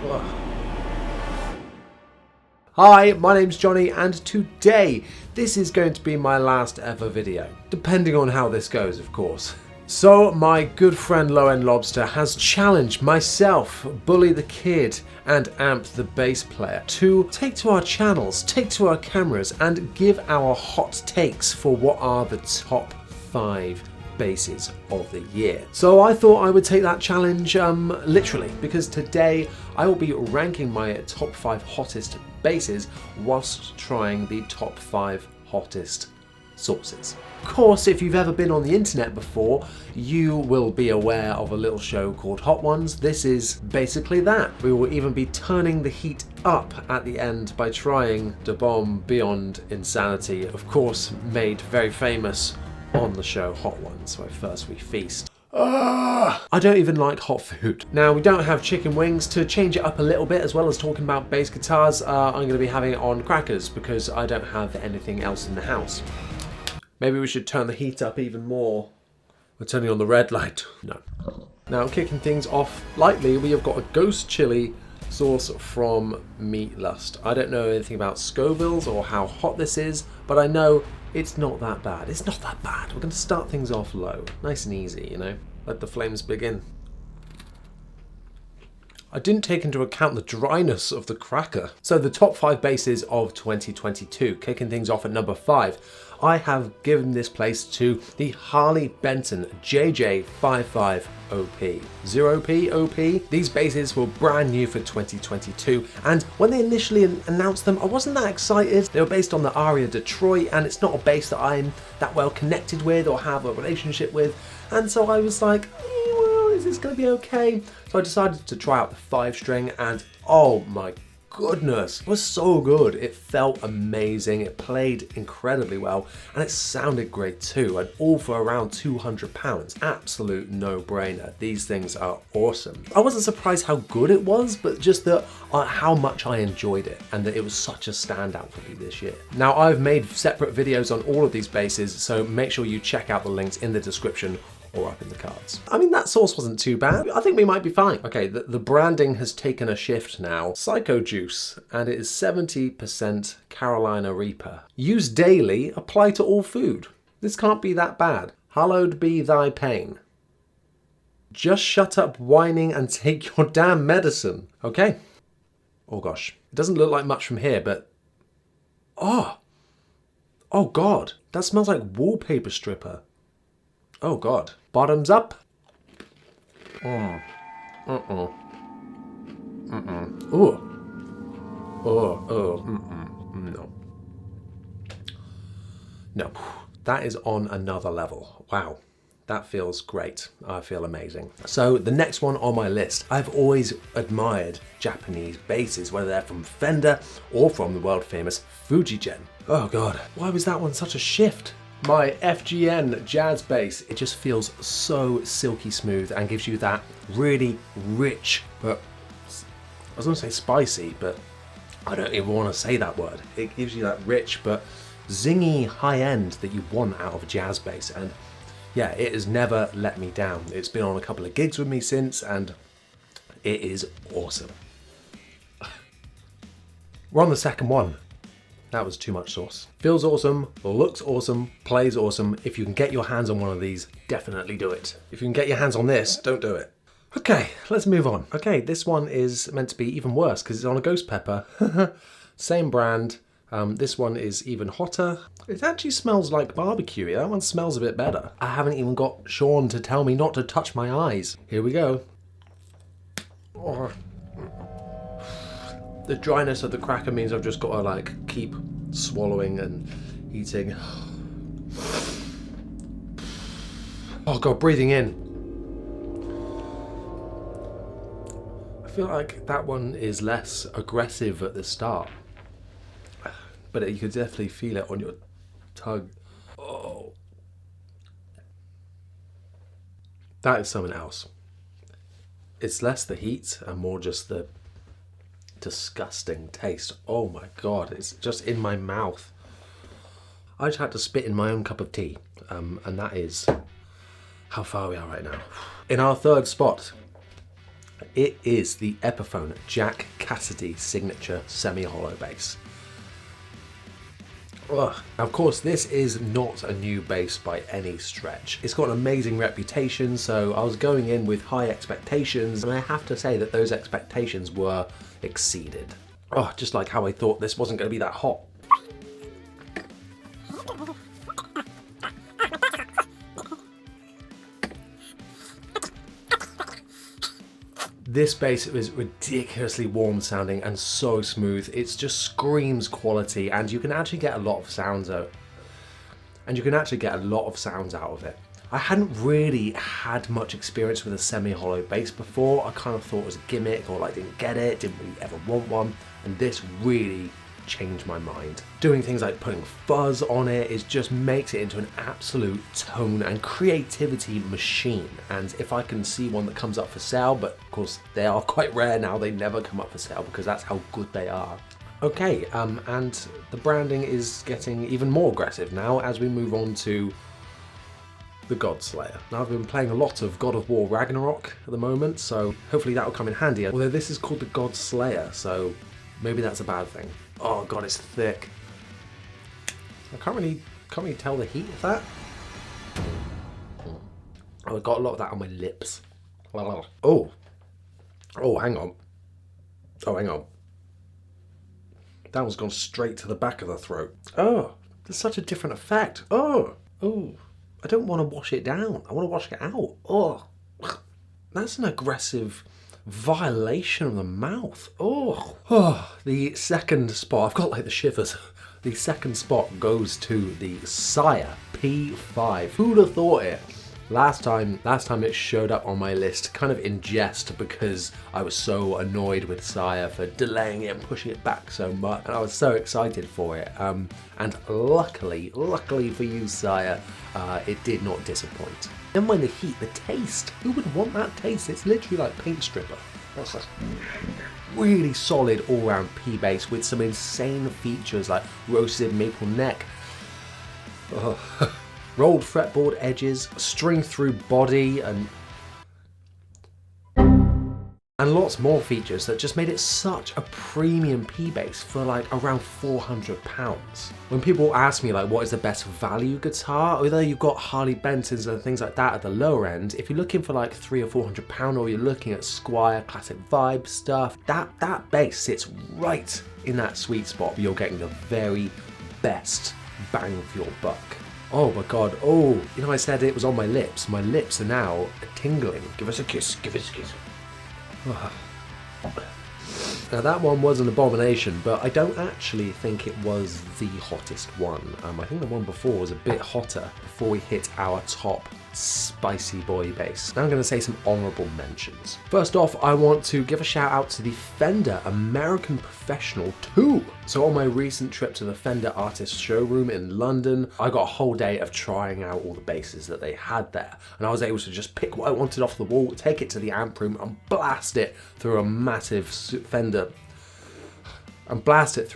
Ugh. Hi, my name's Johnny, and today this is going to be my last ever video, depending on how this goes, of course. So my good friend Low End Lobster has challenged myself, Bully the Kid, and Amp the bass player to take to our channels, take to our cameras, and give our hot takes for what are the top 5 basses of the year. So I thought I would take that challenge literally, because today I will be ranking my top 5 hottest basses whilst trying the top 5 hottest sources. Of course, if you've ever been on the internet before, you will be aware of a little show called Hot Ones. This is basically that. We will even be turning the heat up at the end by trying to bomb beyond insanity. Of course, made very famous on the show Hot Ones, where first we feast. I don't even like hot food. Now, we don't have chicken wings. To change it up a little bit, as well as talking about bass guitars, I'm going to be having it on crackers because I don't have anything else in the house. Maybe we should turn the heat up even more. We're turning on the red light. No. Now, kicking things off lightly, we have got a ghost chili sauce from Meat Lust. I don't know anything about Scovilles or how hot this is, but I know it's not that bad. It's not that bad. We're going to start things off low. Nice and easy, you know? Let the flames begin. I didn't take into account the dryness of the cracker. So the top 5 basses of 2022, kicking things off at number 5. I have given this place to the Harley Benton JJ55 OP. 0P OP. These basses were brand new for 2022, and when they initially announced them, I wasn't that excited. They were based on the Aria Detroit, and it's not a bass that I'm that well connected with or have a relationship with, and so I was like, well, is this going to be okay? So I decided to try out the 5-string, and oh my goodness, it was so good. It felt amazing, it played incredibly well, and it sounded great too, and all for around £200. Absolute no-brainer. These things are awesome. I wasn't surprised how good it was, but just that how much I enjoyed it, and that it was such a standout for me this year. Now, I've made separate videos on all of these basses, so make sure you check out the links in the description or up in the cards. I mean, that sauce wasn't too bad. I think we might be fine. Okay, the branding has taken a shift now. Psycho Juice, and it is 70% Carolina Reaper. Use daily, apply to all food. This can't be that bad. Hallowed be thy pain. Just shut up whining and take your damn medicine. Okay. Oh gosh. It doesn't look like much from here, but... Oh God. That smells like wallpaper stripper. Oh God. Bottoms up. Ooh. No. No. That is on another level. Wow. That feels great. I feel amazing. So the next one on my list, I've always admired Japanese basses, whether they're from Fender or from the world famous Fujigen. Oh God. Why was that one such a shift? My FGN Jazz Bass, it just feels so silky smooth and gives you that really rich, but I was going to say spicy, but I don't even want to say that word. It gives you that rich but zingy high end that you want out of a jazz bass, and yeah, it has never let me down. It's been on a couple of gigs with me since, and it is awesome. We're on the second one. That was too much sauce. Feels awesome, looks awesome, plays awesome. If you can get your hands on one of these, definitely do it. If you can get your hands on this, don't do it. Okay, let's move on. Okay, this one is meant to be even worse because it's on a ghost pepper. Same brand. This one is even hotter. It actually smells like barbecue. That one smells a bit better. I haven't even got Sean to tell me not to touch my eyes. Here we go. Oh. The dryness of the cracker means I've just got to like keep swallowing and eating. Oh God, breathing in. I feel like that one is less aggressive at the start, but you could definitely feel it on your tongue. Oh. That is something else. It's less the heat and more just the disgusting taste. Oh my God, it's just in my mouth. I just had to spit in my own cup of tea, and that is how far we are right now. In our third spot, It is the Epiphone Jack Cassidy signature semi-hollow bass. Ugh. Of course, this is not a new bass by any stretch. It's got an amazing reputation, so I was going in with high expectations, and I have to say that those expectations were exceeded. Oh, just like how I thought this wasn't going to be that hot. This bass is ridiculously warm sounding and so smooth. It just screams quality, and you can actually get a lot of sounds out. Out of it. I hadn't really had much experience with a semi-hollow bass before. I kind of thought it was a gimmick, or like didn't get it, didn't really ever want one, and this really changed my mind. Doing things like putting fuzz on it just makes it into an absolute tone and creativity machine. And if I can see one that comes up for sale, but of course they are quite rare now, they never come up for sale because that's how good they are. Okay, and the branding is getting even more aggressive now as we move on to the God Slayer. Now, I've been playing a lot of God of War Ragnarok at the moment, so hopefully that will come in handy. Although this is called the God Slayer, so maybe that's a bad thing. Oh god, it's thick. I can't really tell the heat of that. Oh, I got a lot of that on my lips. Oh, hang on. Oh, hang on. That one's gone straight to the back of the throat. Oh, there's such a different effect. Oh, I don't want to wash it down. I want to wash it out. Oh, that's an aggressive violation of the mouth. Oh, the second spot, I've got like the shivers. The second spot goes to the Sire P5. Who'd have thought it? Last time it showed up on my list kind of in jest because I was so annoyed with Sire for delaying it and pushing it back so much, and I was so excited for it. And luckily for you, Sire, it did not disappoint. And when the heat, the taste, who would want that taste? It's literally like paint stripper. That's a really solid all-round P bass with some insane features like roasted maple neck. Rolled fretboard edges, string through body, and lots more features that just made it such a premium P bass for like around £400. When people ask me like what is the best value guitar, although you've got Harley Bentons and things like that at the lower end, if you're looking for like £300 or £400, or you're looking at Squire classic vibe stuff, that bass sits right in that sweet spot. You're getting the very best bang for your buck. Oh my god, you know I said it was on my lips. My lips are now tingling. Give us a kiss, give us a kiss. Now that one was an abomination, but I don't actually think it was the hottest one. I think the one before was a bit hotter before we hit our top spicy boy bass. Now I'm going to say some honourable mentions. First off, I want to give a shout out to the Fender American Professional 2. So on my recent trip to the Fender Artist Showroom in London, I got a whole day of trying out all the basses that they had there. And I was able to just pick what I wanted off the wall, take it to the amp room and blast it through a massive Fender, and blast it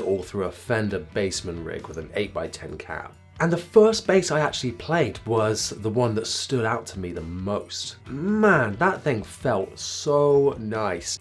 all through a Fender Bassman rig with an 8x10 cab. And the first bass I actually played was the one that stood out to me the most. Man, that thing felt so nice.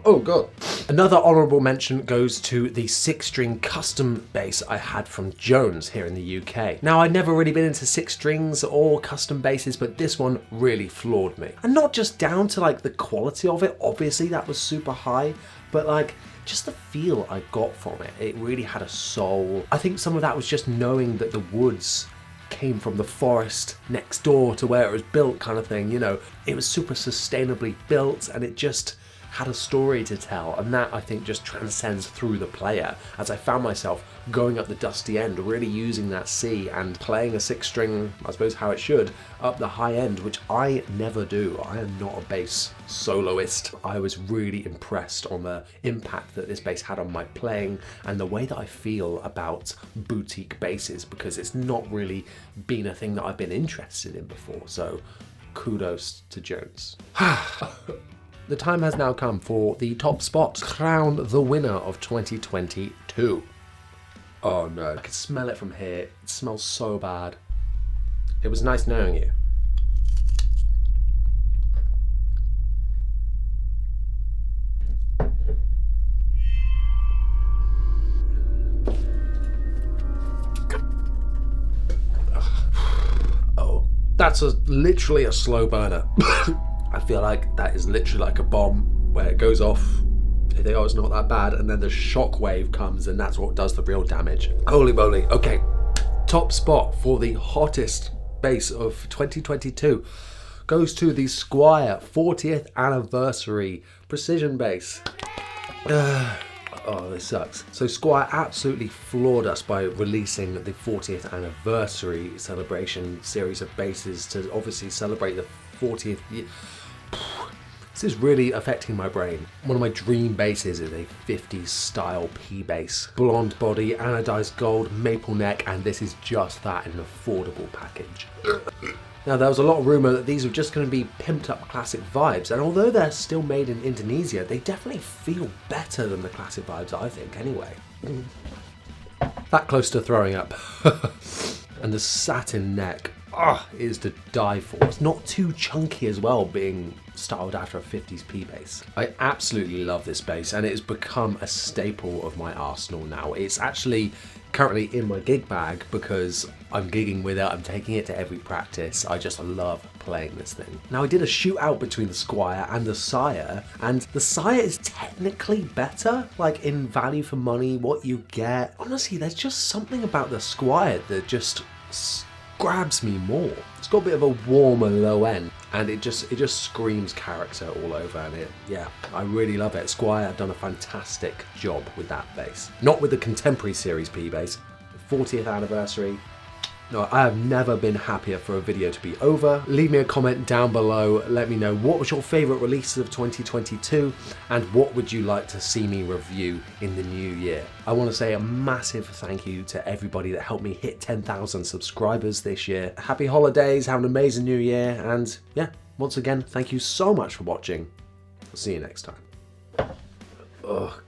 Oh god. Another honourable mention goes to the 6-string custom bass I had from Jones here in the UK. Now, I'd never really been into 6 strings or custom basses, but this one really floored me. And not just down to like the quality of it, obviously that was super high, but like just the feel I got from it. It really had a soul. I think some of that was just knowing that the woods came from the forest next door to where it was built, kind of thing, you know. It was super sustainably built and it just had a story to tell, and that I think just transcends through the player, as I found myself going up the dusty end, really using that C and playing a 6-string, I suppose how it should, up the high end, which I never do. I am not a bass soloist. I was really impressed on the impact that this bass had on my playing and the way that I feel about boutique basses, because it's not really been a thing that I've been interested in before, so kudos to Jones. The time has now come for the top spot. Crown the winner of 2022. Oh no, I can smell it from here. It smells so bad. It was nice knowing you. That's literally a slow burner. I feel like that is literally like a bomb where it goes off. You think, oh, it's not that bad, and then the shock wave comes, and that's what does the real damage. Holy moly. Okay, top spot for the hottest bass of 2022 goes to the Squire 40th anniversary precision bass. Oh, this sucks. So Squire absolutely floored us by releasing the 40th anniversary celebration series of basses to obviously celebrate the 40th year. This is really affecting my brain. One of my dream basses is a 50s style P bass. Blonde body, anodized gold, maple neck, and this is just that in an affordable package. Now, there was a lot of rumour that these were just going to be pimped up classic vibes, and although they're still made in Indonesia, they definitely feel better than the classic vibes, I think, anyway. That close to throwing up. And the satin neck is to die for. It's not too chunky as well, being styled after a 50s P bass. I absolutely love this bass, and it has become a staple of my arsenal now. It's actually currently in my gig bag because I'm gigging with it, I'm taking it to every practice. I just love playing this thing. Now, I did a shootout between the Squire and the Sire, and the Sire is technically better, like in value for money, what you get. Honestly, there's just something about the Squire that just grabs me more. It's got a bit of a warmer low end, and it just screams character all over, and yeah, I really love it. Squire have done a fantastic job with that bass. Not with the contemporary series P bass. 40th anniversary. No, I have never been happier for a video to be over. Leave me a comment down below. Let me know what was your favourite releases of 2022 and what would you like to see me review in the new year. I want to say a massive thank you to everybody that helped me hit 10,000 subscribers this year. Happy holidays, have an amazing new year, and yeah, once again, thank you so much for watching. I'll see you next time. Ugh.